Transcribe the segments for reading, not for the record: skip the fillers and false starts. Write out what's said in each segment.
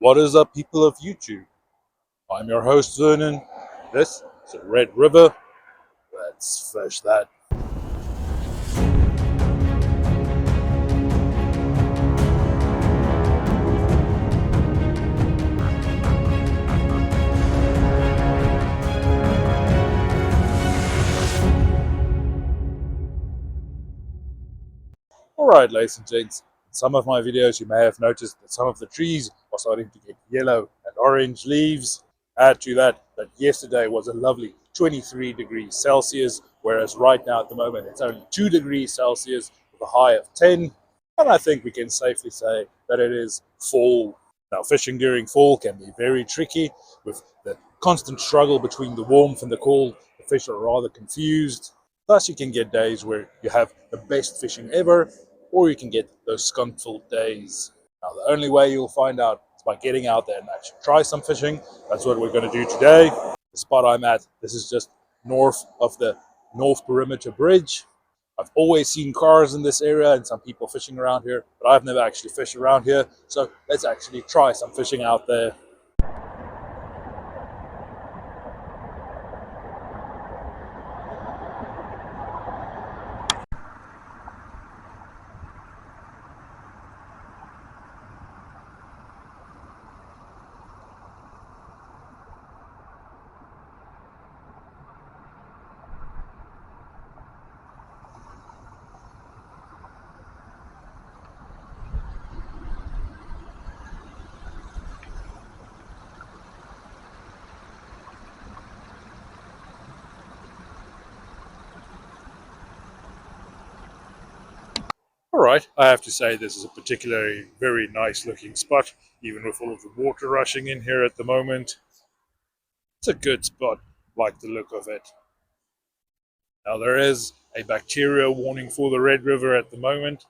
What is up, people of YouTube? I'm your host Vernon. This is the Red River. Let's fish that. Alright, ladies and gents, in some of my videos you may have noticed that some of the trees are starting to get yellow and orange leaves. Add to that yesterday was a lovely 23 degrees Celsius, whereas right now at the moment it's only 2 degrees Celsius with a high of 10. And I think we can safely say that it is fall. Now, fishing during fall can be very tricky with the constant struggle between the warmth and the cold. The fish are rather confused. Thus, you can get days where you have the best fishing ever, or you can get those skunk-filled days. Now, the only way you'll find out is by getting out there and actually try some fishing. That's what we're going to do today. The spot I'm at, this is just north of the North Perimeter Bridge. I've always seen cars in this area and some people fishing around here, but I've never actually fished around here. So let's actually try some fishing out there. Alright, I have to say this is a particularly very nice looking spot, even with all of the water rushing in here at the moment. It's a good spot, like the look of it. Now there is a bacteria warning for the Red River at the moment.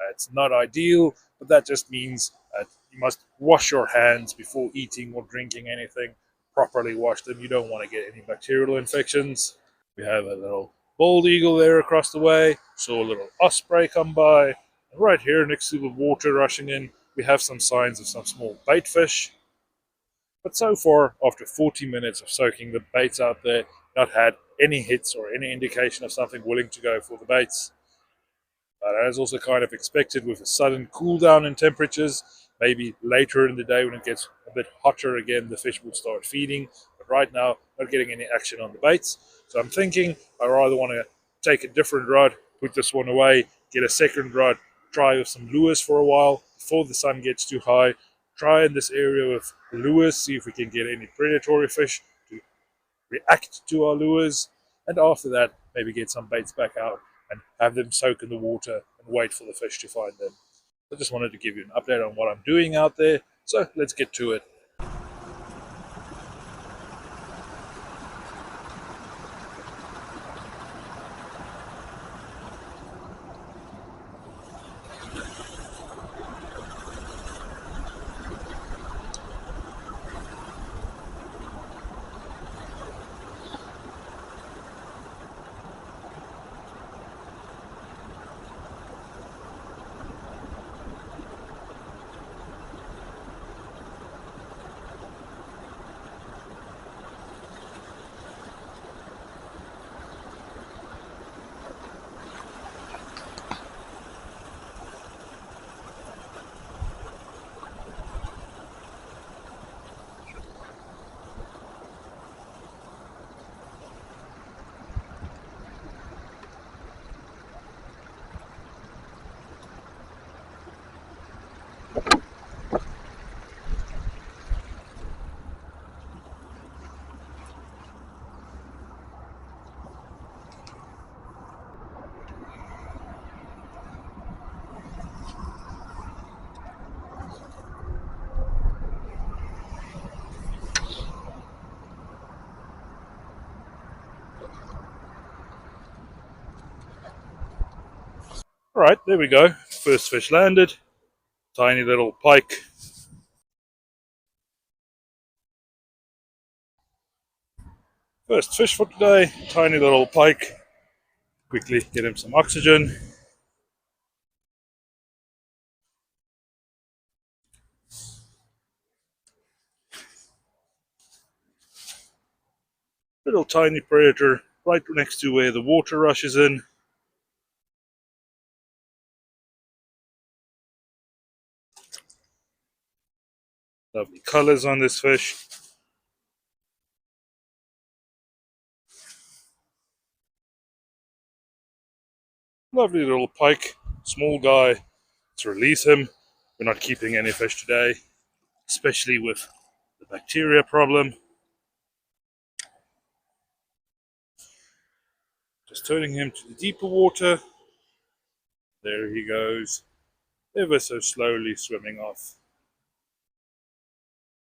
It's not ideal, but that just means that you must wash your hands before eating or drinking anything. Properly wash them, you don't want to get any bacterial infections. We have a little bald eagle there across the way, saw a little osprey come by, and right here next to the water rushing in, we have some signs of some small bait fish. But so far, after 40 minutes of soaking the baits out there, not had any hits or any indication of something willing to go for the baits. But as also kind of expected, with a sudden cool down in temperatures, maybe later in the day when it gets a bit hotter again, the fish will start feeding. But right now, not getting any action on the baits. So I'm thinking I rather want to take a different rod, put this one away, get a second rod, try with some lures for a while before the sun gets too high. Try in this area with lures, see if we can get any predatory fish to react to our lures. And after that, maybe get some baits back out and have them soak in the water and wait for the fish to find them. I just wanted to give you an update on what I'm doing out there. So let's get to it. Alright, there we go. First fish landed. Tiny little pike. First fish for today, tiny little pike. Quickly get him some oxygen. Little tiny predator right next to where the water rushes in. Lovely colours on this fish. Lovely little pike, small guy. Let's release him. We're not keeping any fish today, especially with the bacteria problem. Just turning him to the deeper water. There he goes, ever so slowly swimming off.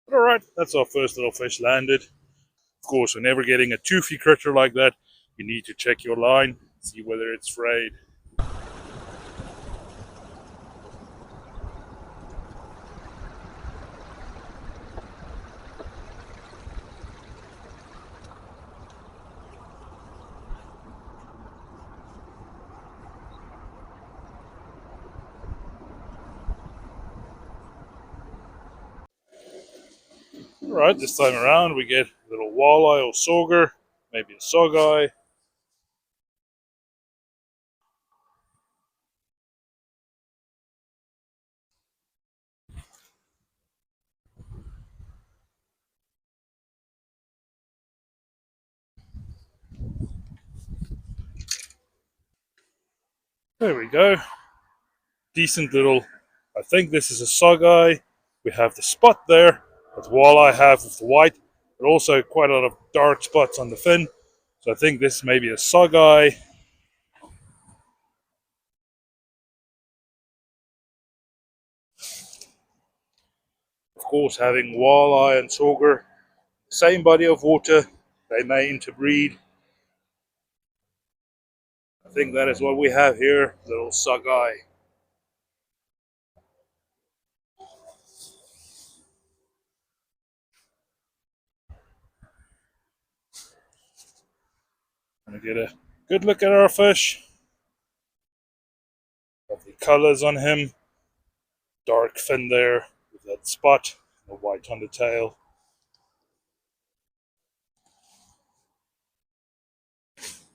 But alright, that's our first little fish landed. Of course, whenever getting a toothy critter like that, you need to check your line, see whether it's frayed. Alright, this time around we get a little walleye or sauger, maybe a sogeye. There we go. Decent little, I think this is a sogeye. We have the spot there that the walleye have with the white, but also quite a lot of dark spots on the fin. So I think this may be a sogeye. Of course, having walleye and sauger, same body of water, they may interbreed. I think that is what we have here, little sogeye. Gonna get a good look at our fish. Lovely colours on him. Dark fin there with that spot, the white on the tail.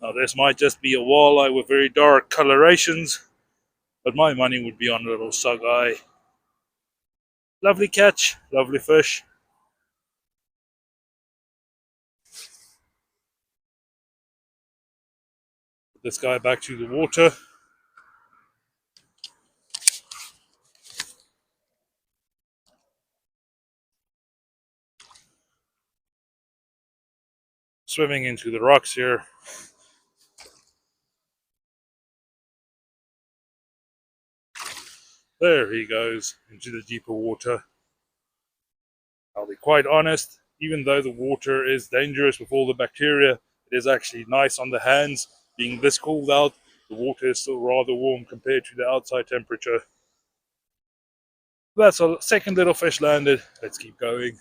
Now this might just be a walleye with very dark colorations, but my money would be on a little sogeye. Lovely catch, lovely fish. Put this guy back to the water. Swimming into the rocks here. There he goes into the deeper water. I'll be quite honest, even though the water is dangerous with all the bacteria, it is actually nice on the hands. Being this cooled out, the water is still rather warm compared to the outside temperature. That's our second little fish landed. Let's keep going.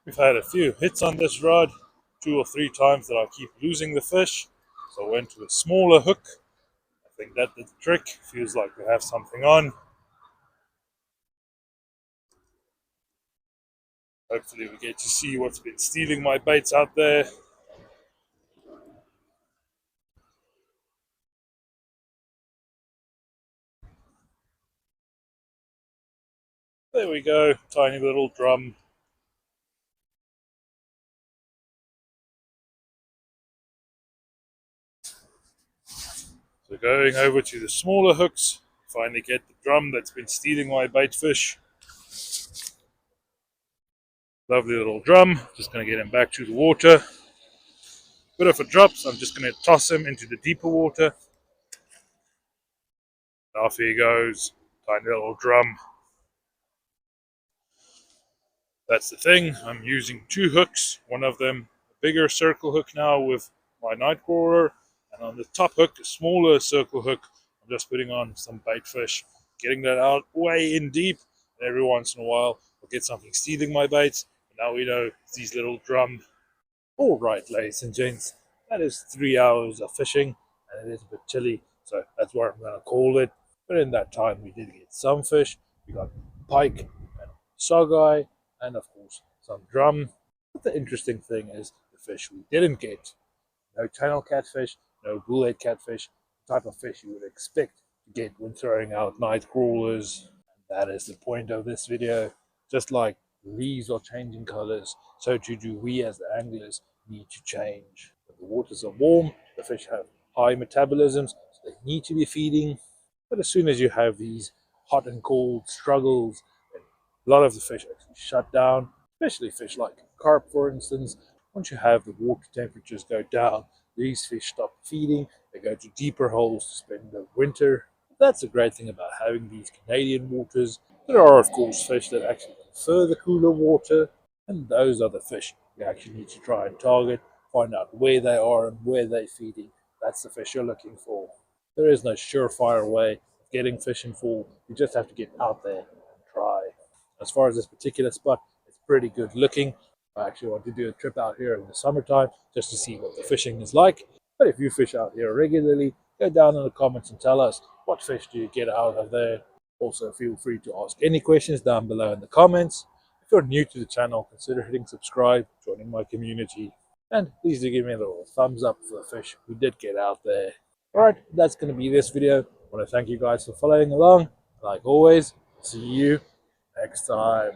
We've had a few hits on this rod, 2 or 3 times that I keep losing the fish. So I went with a smaller hook. I think that did the trick. Feels like we have something on. Hopefully we get to see what's been stealing my baits out there. There we go, tiny little drum. So going over to the smaller hooks, finally get the drum that's been stealing my bait fish. Lovely little drum, just going to get him back to the water. Bit of a drop, so I'm just going to toss him into the deeper water. Off he goes, tiny little drum. That's the thing, I'm using 2 hooks, one of them a bigger circle hook now with my night crawler, and on the top hook, a smaller circle hook, I'm just putting on some bait fish, getting that out way in deep, and every once in a while I'll get something stealing my baits. Now we know it's these little drum. Alright, ladies and gents, that is 3 hours of fishing, and it is a bit chilly, so that's what I'm going to call it. But in that time we did get some fish. We got pike and sockeye, and of course some drum. But the interesting thing is the fish we didn't get. No channel catfish, no bullhead catfish, the type of fish you would expect to get when throwing out night crawlers. And that is the point of this video. Just like leaves are changing colors, so too do we as the anglers need to change. When the waters are warm, the fish have high metabolisms, so they need to be feeding. But as soon as you have these hot and cold struggles, a lot of the fish actually shut down, especially fish like carp, for instance. Once you have the water temperatures go down, these fish stop feeding, they go to deeper holes to spend the winter. That's the great thing about having these Canadian waters. There are, of course, fish that actually prefer the cooler water, and those are the fish you actually need to try and target, find out where they are and where they're feeding. That's the fish you're looking for. There is no surefire way of getting fish in full. You just have to get out there and try. As far as this particular spot, it's pretty good looking. I actually want to do a trip out here in the summertime just to see what the fishing is like. But if you fish out here regularly, go down in the comments and tell us what fish do you get out of there. Also, feel free to ask any questions down below in the comments. If you're new to the channel, consider hitting subscribe, joining my community, and please do give me a little thumbs up for the fish we did get out there. Alright, that's going to be this video. I want to thank you guys for following along. Like always, see you next time.